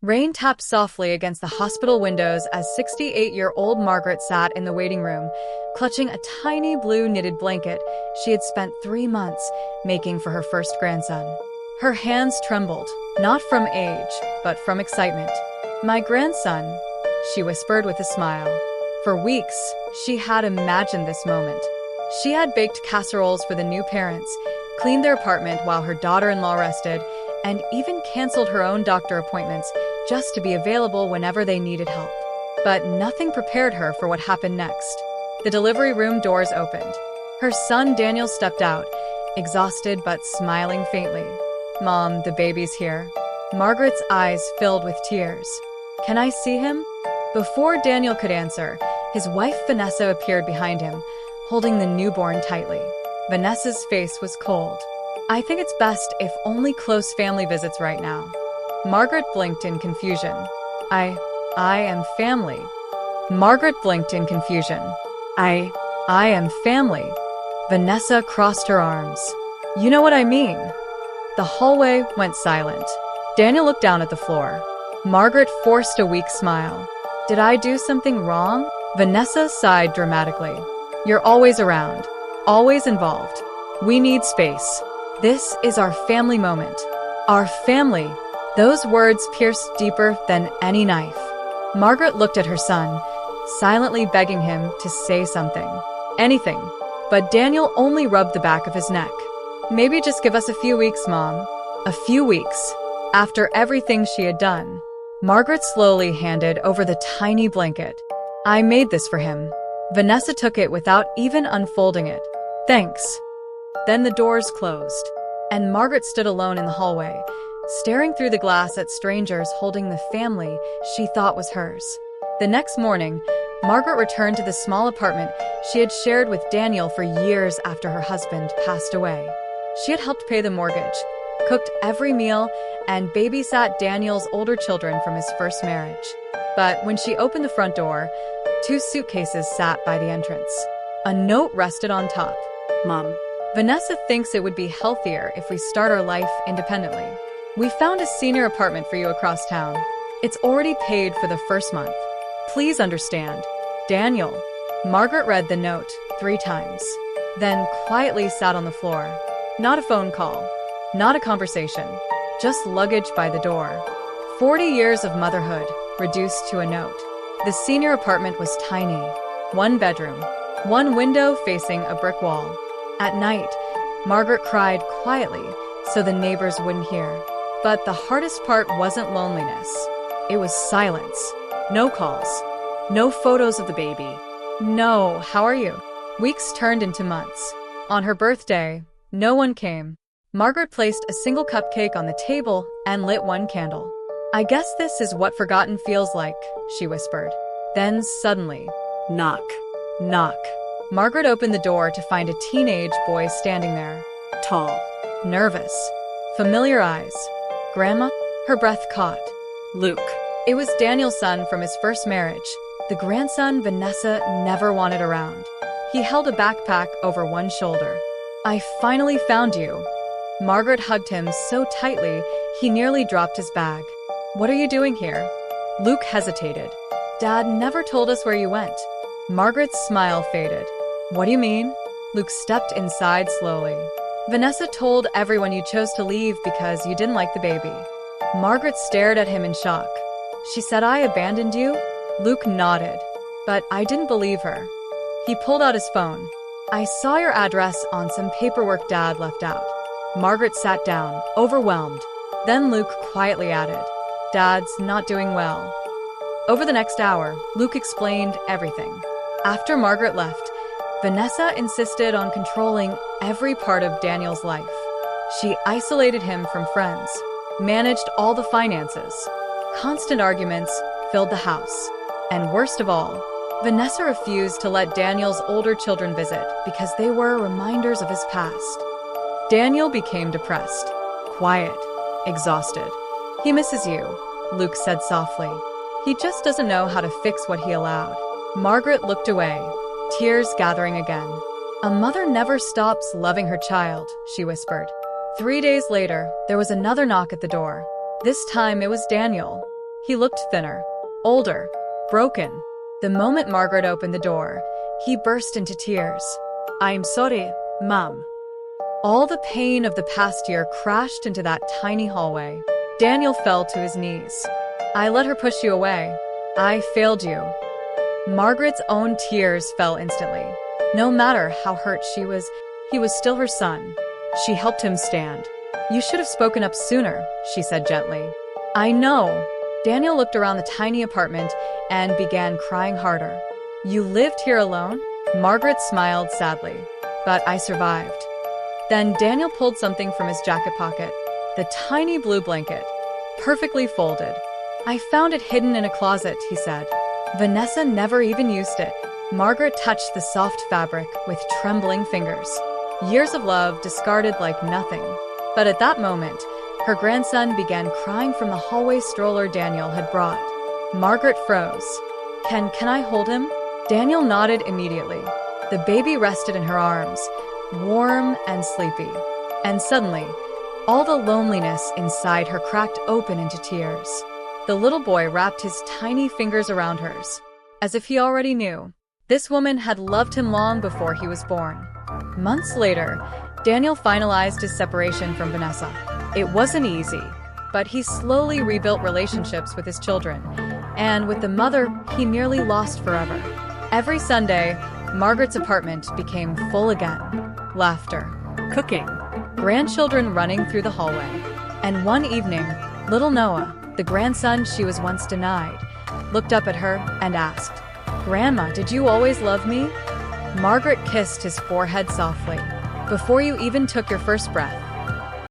Rain tapped softly against the hospital windows as 68-year-old Margaret sat in the waiting room, clutching a tiny blue knitted blanket she had spent 3 months making for her first grandson. Her hands trembled, not from age, but from excitement. "My grandson," she whispered with a smile. For weeks, she had imagined this moment. She had baked casseroles for the new parents, cleaned their apartment while her daughter-in-law rested, and even canceled her own doctor appointments just to be available whenever they needed help. But nothing prepared her for what happened next. The delivery room doors opened. Her son Daniel stepped out, exhausted but smiling faintly. "Mom, the baby's here." Margaret's eyes filled with tears. "Can I see him?" Before Daniel could answer, his wife Vanessa appeared behind him, holding the newborn tightly. Vanessa's face was cold. "I think it's best if only close family visits right now." Margaret blinked in confusion. I am family." Margaret blinked in confusion. I am family." Vanessa crossed her arms. "You know what I mean." The hallway went silent. Daniel looked down at the floor. Margaret forced a weak smile. "Did I do something wrong?" Vanessa sighed dramatically. "You're always around, always involved. We need space. This is our family moment. Our family." Those words pierced deeper than any knife. Margaret looked at her son, silently begging him to say something. Anything. But Daniel only rubbed the back of his neck. "Maybe just give us a few weeks, Mom." A few weeks. After everything she had done. Margaret slowly handed over the tiny blanket. "I made this for him." Vanessa took it without even unfolding it. "Thanks." Then the doors closed, and Margaret stood alone in the hallway, staring through the glass at strangers holding the family she thought was hers. The next morning, Margaret returned to the small apartment she had shared with Daniel for years after her husband passed away. She had helped pay the mortgage, cooked every meal, and babysat Daniel's older children from his first marriage. But when she opened the front door, 2 suitcases sat by the entrance. A note rested on top. "Mom, Vanessa thinks it would be healthier if we start our life independently. We found a senior apartment for you across town. It's already paid for the first month. Please understand. Daniel." Margaret read the note 3 times, then quietly sat on the floor. Not a phone call, not a conversation, just luggage by the door. 40 years of motherhood reduced to a note. The senior apartment was tiny. 1 bedroom, 1 window facing a brick wall. At night, Margaret cried quietly so the neighbors wouldn't hear. But the hardest part wasn't loneliness. It was silence. No calls. No photos of the baby. No, "How are you?" Weeks turned into months. On her birthday, no one came. Margaret placed a single cupcake on the table and lit 1 candle. "I guess this is what forgotten feels like," she whispered. Then suddenly, knock, knock. Margaret opened the door to find a teenage boy standing there. Tall, nervous, familiar eyes. "Grandma?" Her breath caught. "Luke." It was Daniel's son from his first marriage, the grandson Vanessa never wanted around. He held a backpack over one shoulder. "I finally found you." Margaret hugged him so tightly he nearly dropped his bag. "What are you doing here?" Luke hesitated. "Dad never told us where you went." Margaret's smile faded. "What do you mean?" Luke stepped inside slowly. "Vanessa told everyone you chose to leave because you didn't like the baby." Margaret stared at him in shock. "She said I abandoned you?" Luke nodded, but I didn't believe her. He pulled out his phone. "I saw your address on some paperwork Dad left out." Margaret sat down, overwhelmed. Then Luke quietly added, "Dad's not doing well." Over the next hour, Luke explained everything. After Margaret left, Vanessa insisted on controlling every part of Daniel's life. She isolated him from friends, managed all the finances. Constant arguments filled the house. And worst of all, Vanessa refused to let Daniel's older children visit because they were reminders of his past. Daniel became depressed, quiet, exhausted. "He misses you," Luke said softly. "He just doesn't know how to fix what he allowed." Margaret looked away, tears gathering again. "A mother never stops loving her child," she whispered. 3 days later, there was another knock at the door. This time it was Daniel. He looked thinner, older, broken. The moment Margaret opened the door, he burst into tears. "I'm sorry, Mom." All the pain of the past year crashed into that tiny hallway. Daniel fell to his knees. "I let her push you away. I failed you." Margaret's own tears fell instantly. No matter how hurt she was, he was still her son. She helped him stand. "You should have spoken up sooner," she said gently. "I know." Daniel looked around the tiny apartment and began crying harder. "You lived here alone?" Margaret smiled sadly. "But I survived." Then Daniel pulled something from his jacket pocket, the tiny blue blanket, perfectly folded. "I found it hidden in a closet," he said. Vanessa never even used it. Margaret touched the soft fabric with trembling fingers. Years of love discarded like nothing. But at that moment, her grandson began crying from the hallway stroller Daniel had brought. Margaret froze. Can I hold him?" Daniel nodded immediately. The baby rested in her arms, warm and sleepy. And suddenly, all the loneliness inside her cracked open into tears. The little boy wrapped his tiny fingers around hers, as if he already knew. This woman had loved him long before he was born. Months later, Daniel finalized his separation from Vanessa. It wasn't easy, but he slowly rebuilt relationships with his children, and with the mother he nearly lost forever. Every Sunday, Margaret's apartment became full again. Laughter, cooking, grandchildren running through the hallway. And one evening, little Noah, the grandson she was once denied, looked up at her and asked, "Grandma, did you always love me?" Margaret kissed his forehead softly. "Before you even took your first breath."